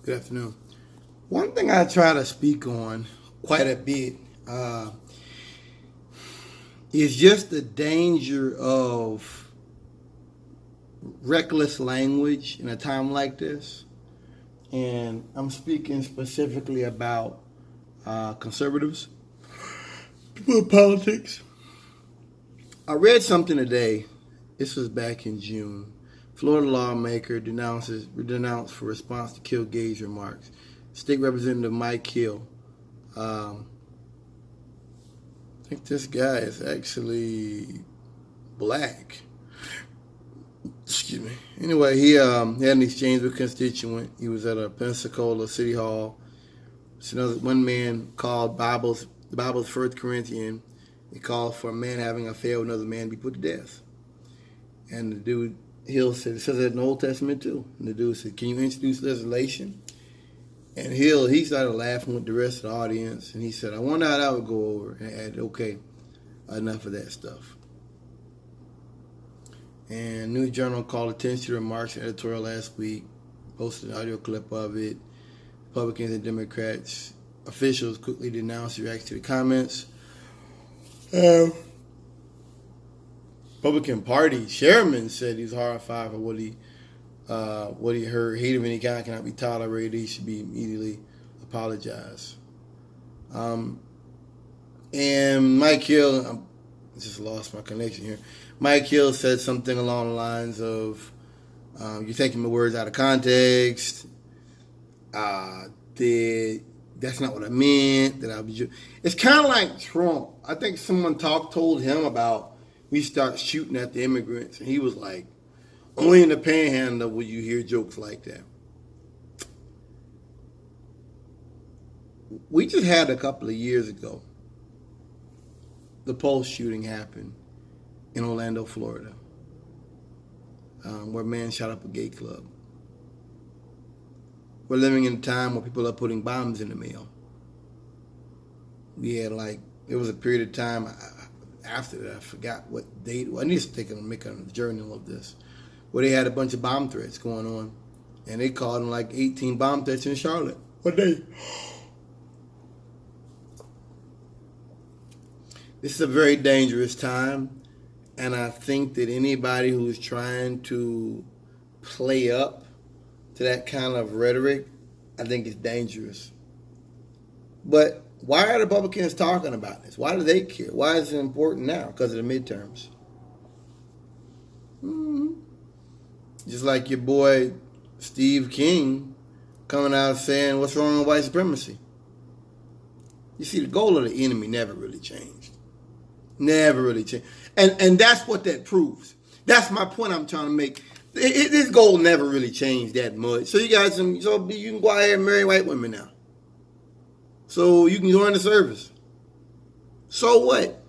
Good afternoon. One thing I try to speak on quite a bit is just the danger of reckless language in a time like this. And I'm speaking specifically about conservatives, people in politics. I read something today. This was back in June. Florida lawmaker denounced for response to Kill Gay's remarks. State Representative Mike Hill. I think this guy is actually black. Excuse me. Anyway, he had an exchange with a constituent. He was at a Pensacola City Hall. So one man called the Bible's 1 Corinthians. He called for a man having an affair with another man to be put to death. And the dude, Hill said, it says that in the Old Testament too. And the dude said, can you introduce legislation? And Hill, he started laughing with the rest of the audience. And he said, I wonder how that would go over. And added, okay, enough of that stuff. And News Journal called attention to the remarks in editorial last week, posted an audio clip of it. Republicans and Democrats officials quickly denounced the reaction to the comments. Republican Party chairman said he was horrified for what he heard. Hate of any kind cannot be tolerated. He should be immediately apologized. And Mike Hill, I just lost my connection here. Mike Hill said something along the lines of, "You're taking my words out of context. That's not what I meant. It's kind of like Trump. I think someone told him about we start shooting at the immigrants, and he was like, only in the Panhandle will you hear jokes like that. We just had a couple of years ago, the Pulse shooting happened in Orlando, Florida, where a man shot up a gay club. We're living in a time where people are putting bombs in the mail. We had there was a period of time after that, I forgot what date. I need to make a journal of this, where they had a bunch of bomb threats going on, and they called them 18 bomb threats in Charlotte one day. This is a very dangerous time, and I think that anybody who is trying to play up to that kind of rhetoric, I think it's dangerous. But why are the Republicans talking about this? Why do they care? Why is it important now? Because of the midterms. Just like your boy Steve King coming out saying, what's wrong with white supremacy? You see, the goal of the enemy never really changed. Never really changed. And that's what that proves. That's my point I'm trying to make. This goal never really changed that much. So you can go out here and marry white women now. So you can join the service. So what?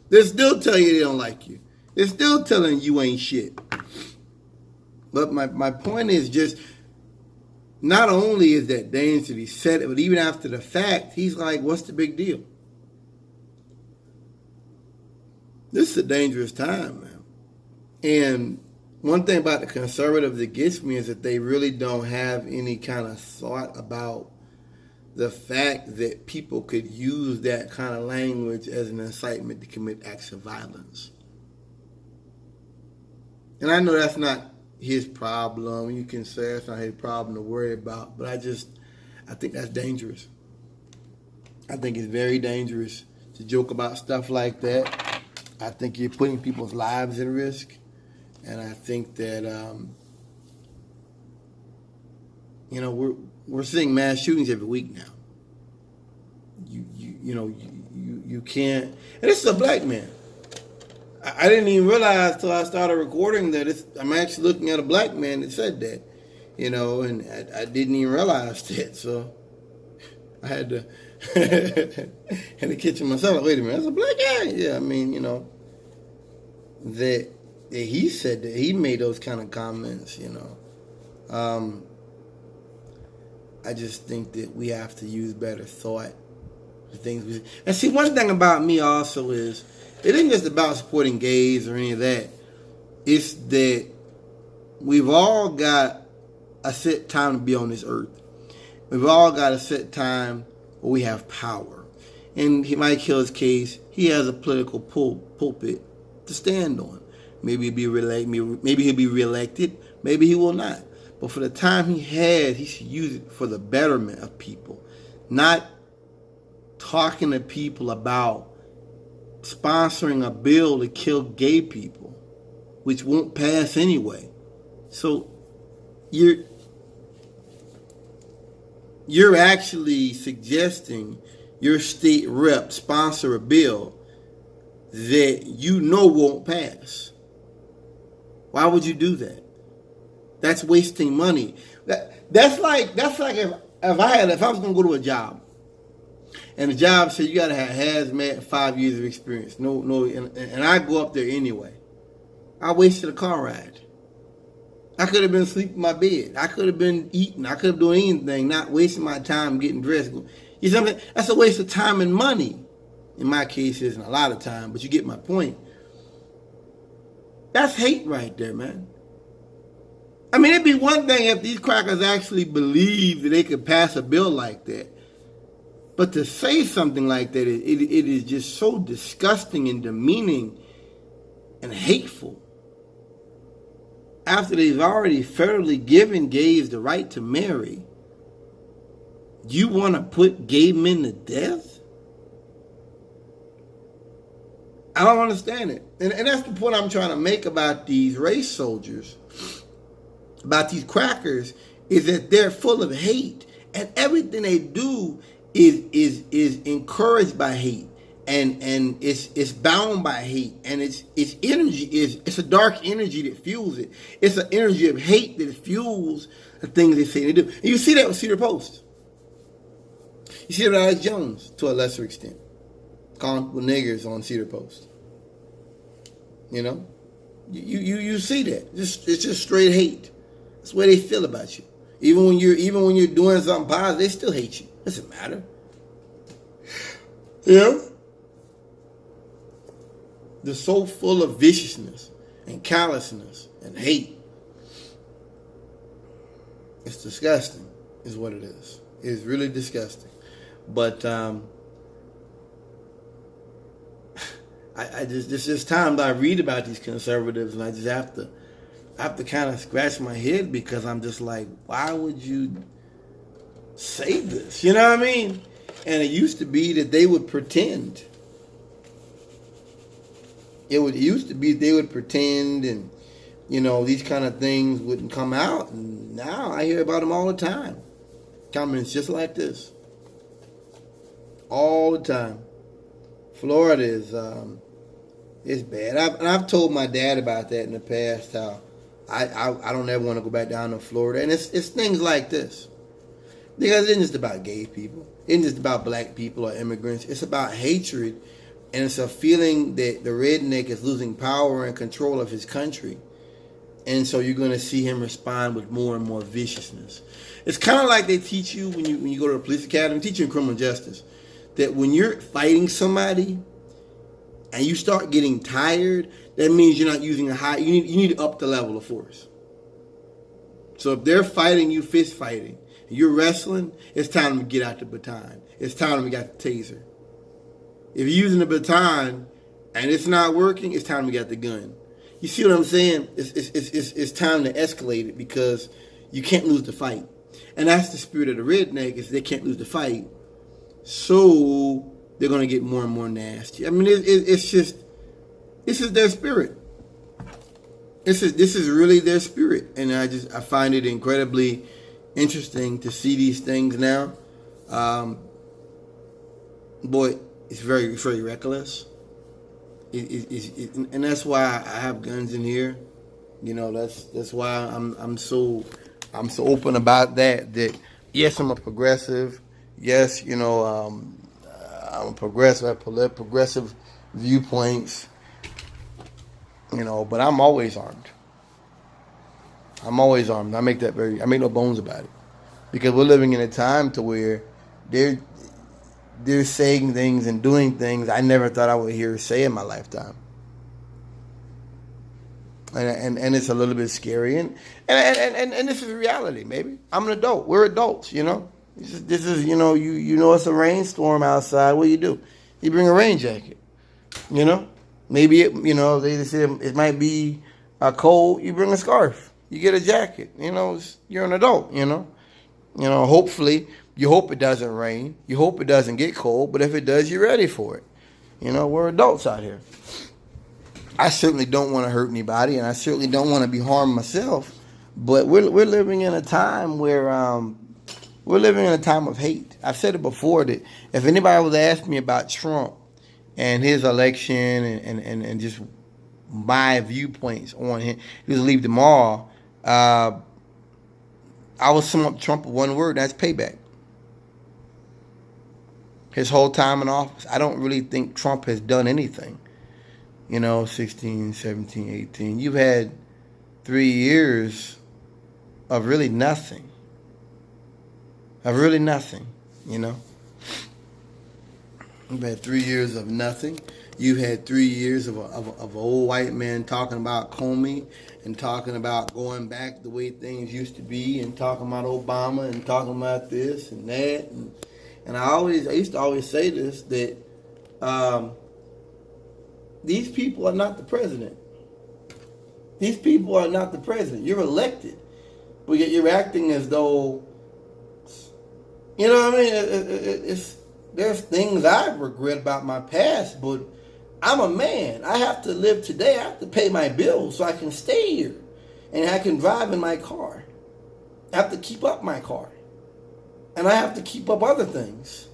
They're still telling you they don't like you. They're still telling you ain't shit. But my point is just, not only is that dangerous that he said it, but even after the fact, he's like, what's the big deal? This is a dangerous time, man. And one thing about the conservatives that gets me is that they really don't have any kind of thought about the fact that people could use that kind of language as an incitement to commit acts of violence. And I know that's not his problem. You can say it's not his problem to worry about, but I think that's dangerous. I think it's very dangerous to joke about stuff like that. I think you're putting people's lives at risk. And I think that, we're seeing mass shootings every week now. You can't. And this is a black man. I didn't even realize till I started recording that I'm actually looking at a black man that said that, and I didn't even realize that. So I had to had to catch myself. Like, wait a minute, that's a black guy. Yeah, I mean, that he said that he made those kind of comments. I just think that we have to use better thought. The things we and see. One thing about me also is it isn't just about supporting gays or any of that. It's that we've all got a set time to be on this earth. We've all got a set time where we have power. In Mike Hill's case, he has a political pulpit to stand on. Maybe he'll be reelected. Maybe he will not. But for the time he has, he should use it for the betterment of people. Not talking to people about sponsoring a bill to kill gay people, which won't pass anyway. So you're actually suggesting your state rep sponsor a bill that you know won't pass. Why would you do that? That's wasting money. That's like if I was gonna go to a job, and the job said you gotta have hazmat, 5 years of experience. And I go up there anyway. I wasted a car ride. I could have been asleep in my bed. I could have been eating. I could have done anything, not wasting my time getting dressed. You see what I'm saying? That's a waste of time and money. In my case, it isn't a lot of time, but you get my point. That's hate right there, man. I mean, it'd be one thing if these crackers actually believed that they could pass a bill like that. But to say something like that, it is just so disgusting and demeaning and hateful. After they've already federally given gays the right to marry, you want to put gay men to death? I don't understand it. And that's the point I'm trying to make about these race soldiers, about these crackers, is that they're full of hate. And everything they do is encouraged by hate. And it's bound by hate. And its energy it's a dark energy that fuels it. It's an energy of hate that fuels the things they say they do. And you see that with Cedar Post. You see that with Alex Jones to a lesser extent. Calling people niggers on Cedar Post. You know? You see that. It's just straight hate. That's the way they feel about you. Even when you're doing something positive, they still hate you. Doesn't matter. Yeah. They're so full of viciousness and callousness and hate. It's disgusting, is what it is. It is really disgusting. But I just there's times I read about these conservatives and I just have to kind of scratch my head because I'm just like, why would you say this? You know what I mean? And it used to be that they would pretend. It used to be they would pretend and, you know, these kind of things wouldn't come out. And now I hear about them all the time. Comments just like this. All the time. Florida is bad. I've told my dad about that in the past, how I don't ever want to go back down to Florida. And it's things like this. Because it isn't just about gay people. It isn't just about black people or immigrants. It's about hatred. And it's a feeling that the redneck is losing power and control of his country. And so you're going to see him respond with more and more viciousness. It's kind of like they teach you when you go to the police academy, teach you in criminal justice, that when you're fighting somebody and you start getting tired, that means you're not using you need to up the level of force. So if they're fighting you, fist fighting, and you're wrestling, it's time to get out the baton. It's time to get the taser. If you're using the baton and it's not working, it's time to get the gun. You see what I'm saying? It's time to escalate it because you can't lose the fight. And that's the spirit of the redneck, is they can't lose the fight. So they're going to get more and more nasty. I mean, this is their spirit. This is really their spirit. And I find it incredibly interesting to see these things now. Boy, it's very, very reckless. And that's why I have guns in here. You know, that's why I'm so open about that. That yes, I'm a progressive. Yes, you know, I'm a progressive. I have progressive viewpoints. You know, but I'm always armed. I make no bones about it, because we're living in a time to where they're saying things and doing things I never thought I would hear say in my lifetime. and it's a little bit scary. And this is reality, maybe. I'm an adult. We're adults, you know. This is you know, you know it's a rainstorm outside. What do? You bring a rain jacket, you know. Maybe you know, they say it might be cold. You bring a scarf. You get a jacket. You know, you're an adult, you know. Hopefully, you hope it doesn't rain. You hope it doesn't get cold. But if it does, you're ready for it. You know, we're adults out here. I certainly don't want to hurt anybody, and I certainly don't want to be harmed myself. But we're living in a time where we're living in a time of hate. I've said it before that if anybody was to ask me about Trump and his election and just my viewpoints on him, he was to leave tomorrow. I would sum up Trump with one word, that's payback. His whole time in office, I don't really think Trump has done anything. 16, 17, 18. You've had 3 years of really nothing. You've had 3 years of nothing. You've had 3 years of an old white man talking about Comey and talking about going back the way things used to be and talking about Obama and talking about this and that. And I used to always say this, that these people are not the president. These people are not the president. You're elected, but yet you're acting as though, you know what I mean? There's things I regret about my past, but I'm a man. I have to live today. I have to pay my bills so I can stay here. And I can drive in my car. I have to keep up my car. And I have to keep up other things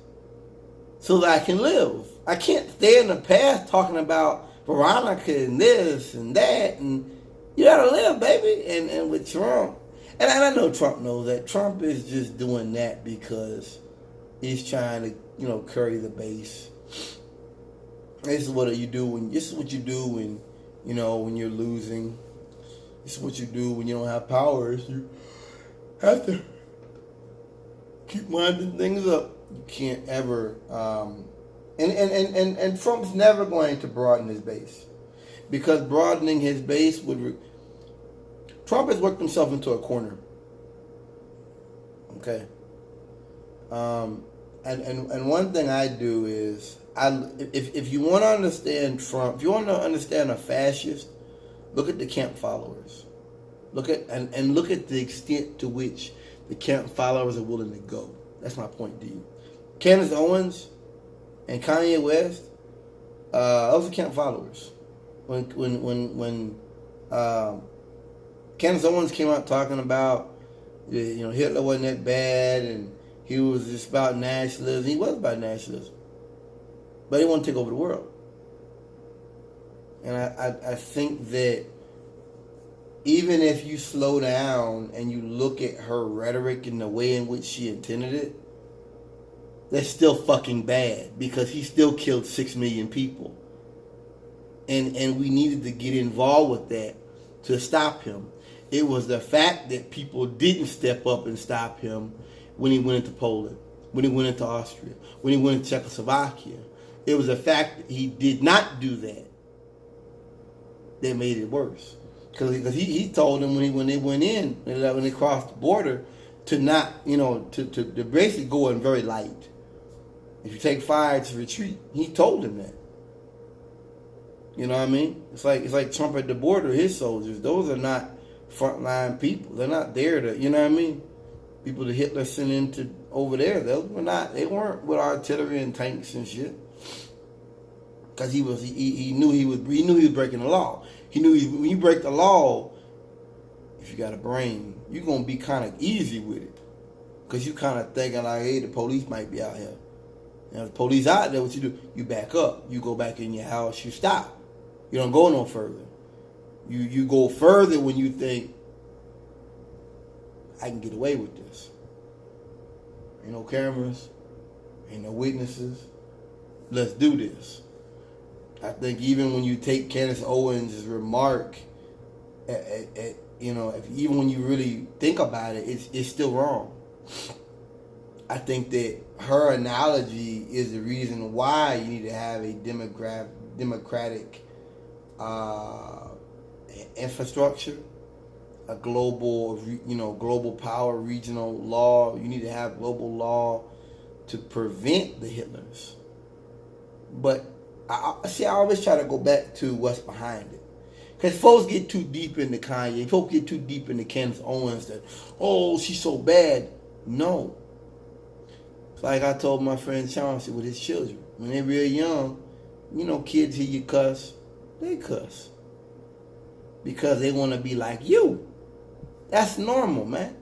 so that I can live. I can't stay in the past talking about Veronica and this and that. And you gotta live, baby. And with Trump, and I know Trump knows that. Trump is just doing that because he's trying to, curry the base. This is what you do when when you're losing. This is what you do when you don't have power. You have to keep winding things up. You can't ever and Trump's never going to broaden his base, because broadening his base Trump has worked himself into a corner. Okay. And one thing I do is if you want to understand Trump, if you want to understand a fascist, look at the camp followers. Look at the extent to which the camp followers are willing to go. That's my point to you. Candace Owens and Kanye West, those are camp followers. When Candace Owens came out talking about, Hitler wasn't that bad and he was just about nationalism. He was about nationalism. But he wanted to take over the world. And I think that even if you slow down and you look at her rhetoric and the way in which she intended it, that's still fucking bad, because he still killed 6 million people. And we needed to get involved with that to stop him. It was the fact that people didn't step up and stop him when he went into Poland, when he went into Austria, when he went into Czechoslovakia. It was the fact that he did not do that made it worse. Because he told them when they went in, when they crossed the border, to not, to basically go in very light. If you take fire, to retreat. He told them that. You know what I mean? It's like Trump at the border, his soldiers. Those are not frontline people. They're not there to, you know what I mean? People that Hitler sent into over there, they weren't with artillery and tanks and shit. Because he knew he was breaking the law. He knew when you break the law, if you got a brain, you're gonna be kind of easy with it, because you kind of thinking like, hey, the police might be out here. And if the police out there, what you do? You back up. You go back in your house. You stop. You don't go no further. You go further when you think, I can get away with this. Ain't no cameras. Ain't no witnesses. Let's do this. I think even when you take Candace Owens' remark, even when you really think about it, it's still wrong. I think that her analogy is the reason why you need to have a democratic infrastructure, a global, global power, regional law. You need to have global law to prevent the Hitlers. But I always try to go back to what's behind it. Because folks get too deep into Kanye. Folks get too deep into Candace Owens that, oh, she's so bad. No. It's like I told my friend Chauncey with his children. When they're real young, kids hear you cuss, they cuss. Because they want to be like you. That's normal, man.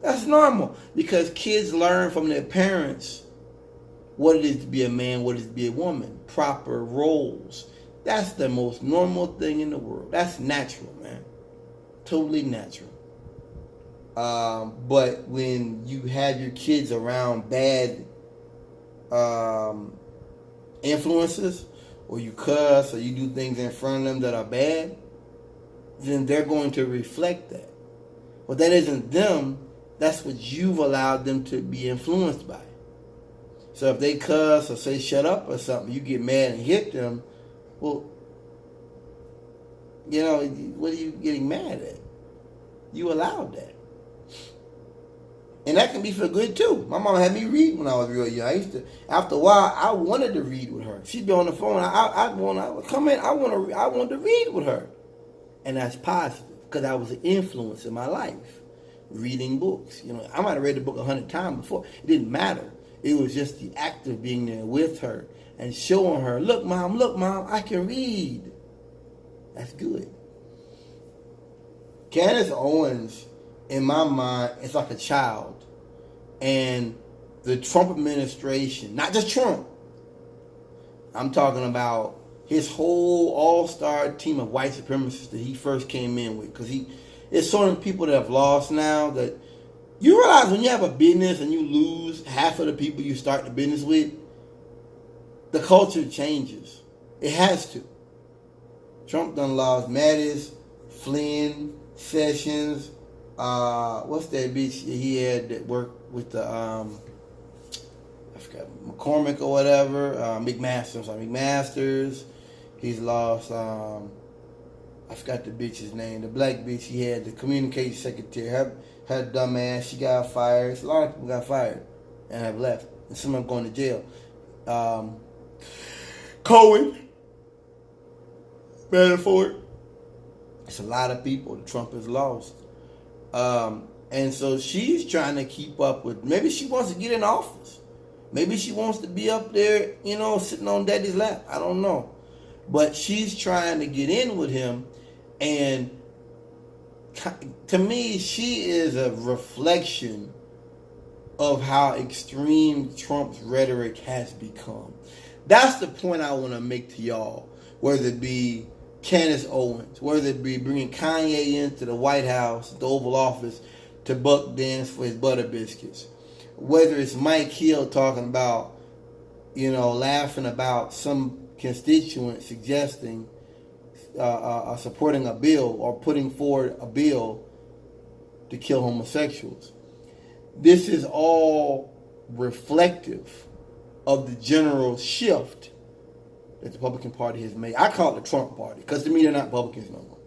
That's normal. Because kids learn from their parents what it is to be a man, what it is to be a woman. Proper roles. That's the most normal thing in the world. That's natural, man. Totally natural. But when you have your kids around bad influences, or you cuss, or you do things in front of them that are bad, then they're going to reflect that. But that isn't them. That's what you've allowed them to be influenced by. So if they cuss or say shut up or something, you get mad and hit them, well, what are you getting mad at? You allowed that. And that can be for good too. My mom had me read when I was real young. After a while, I wanted to read with her. She'd be on the phone. I want to read with her. And that's positive because I was an influence in my life. Reading books. I might have read the book 100 times before. It didn't matter. It was just the act of being there with her and showing her, look, mom, I can read. That's good. Candace Owens, in my mind, is like a child. And the Trump administration, not just Trump, I'm talking about his whole all-star team of white supremacists that he first came in with. Because it's so many people that have lost now that you realize when you have a business and you lose half of the people you start the business with, the culture changes. It has to. Trump done lost Mattis, Flynn, Sessions, what's that bitch he had that worked with the, I forgot, McCormick or whatever, McMasters. He's lost, I forgot the bitch's name, the black bitch he had, the communication secretary, her dumb ass, she got fired. A lot of people got fired and have left. And some of them going to jail. Cohen, Manafort. It's a lot of people that Trump has lost. And so she's trying to keep up with, maybe she wants to get in office. Maybe she wants to be up there, sitting on daddy's lap. I don't know. But she's trying to get in with him. And to me, she is a reflection of how extreme Trump's rhetoric has become. That's the point I want to make to y'all. Whether it be Candace Owens, whether it be bringing Kanye into the White House, the Oval Office, to buck dance for his butter biscuits. Whether it's Mike Hill talking about, laughing about some constituent suggesting supporting a bill or putting forward a bill to kill homosexuals. This is all reflective of the general shift that the Republican Party has made. I call it the Trump Party because to me they're not Republicans no more.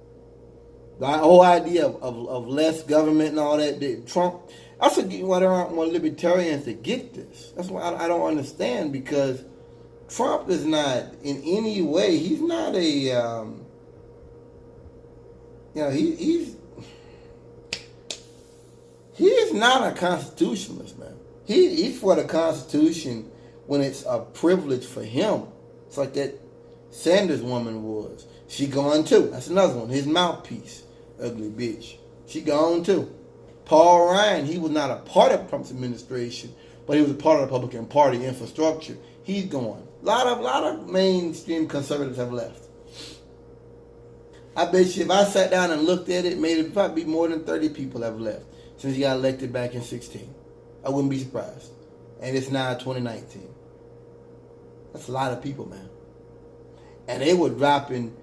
The whole idea of less government and all that, Trump, that's why there aren't more libertarians that get this. That's why I don't understand, because Trump is not in any way, he's not a, he's not a constitutionalist, man. He's for the Constitution when it's a privilege for him. It's like that Sanders woman was. She gone too. That's another one. His mouthpiece. Ugly bitch. She gone too. Paul Ryan, he was not a part of Trump's administration, but he was a part of the Republican Party infrastructure. He's gone. A lot of mainstream conservatives have left. I bet you if I sat down and looked at it, maybe probably more than 30 people have left since he got elected back in 2016. I wouldn't be surprised. And it's now 2019. That's a lot of people, man. And they were dropping.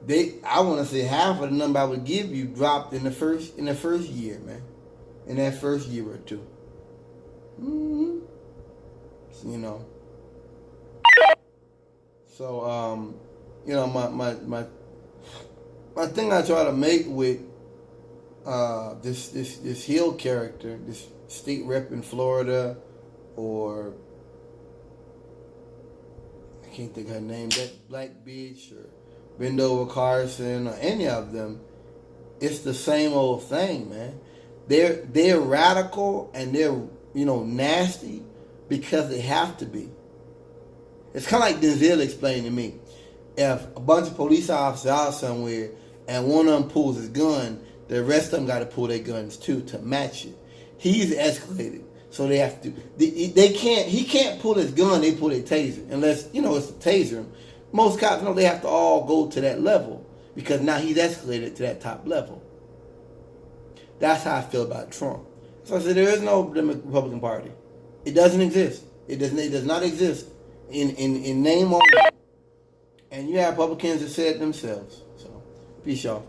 I want to say half of the number I would give you dropped in the first year, man. In that first year or two. Mm-hmm. So, my my thing I try to make with this Hill character, this state rep in Florida, or I can't think of her name, that black bitch, or Bendover Carson, or any of them, it's the same old thing, man. They're radical and they're nasty because they have to be. It's kind of like Denzel explained to me. If a bunch of police officers out somewhere and one of them pulls his gun, the rest of them got to pull their guns too to match it. He's escalated, so they have to. They can't. He can't pull his gun. They pull their taser, unless it's a taser. Most cops know they have to all go to that level because now he's escalated to that top level. That's how I feel about Trump. So I said there is no Republican Party. It doesn't exist. It does not exist in name only. And you have Republicans that say it themselves. So peace, y'all.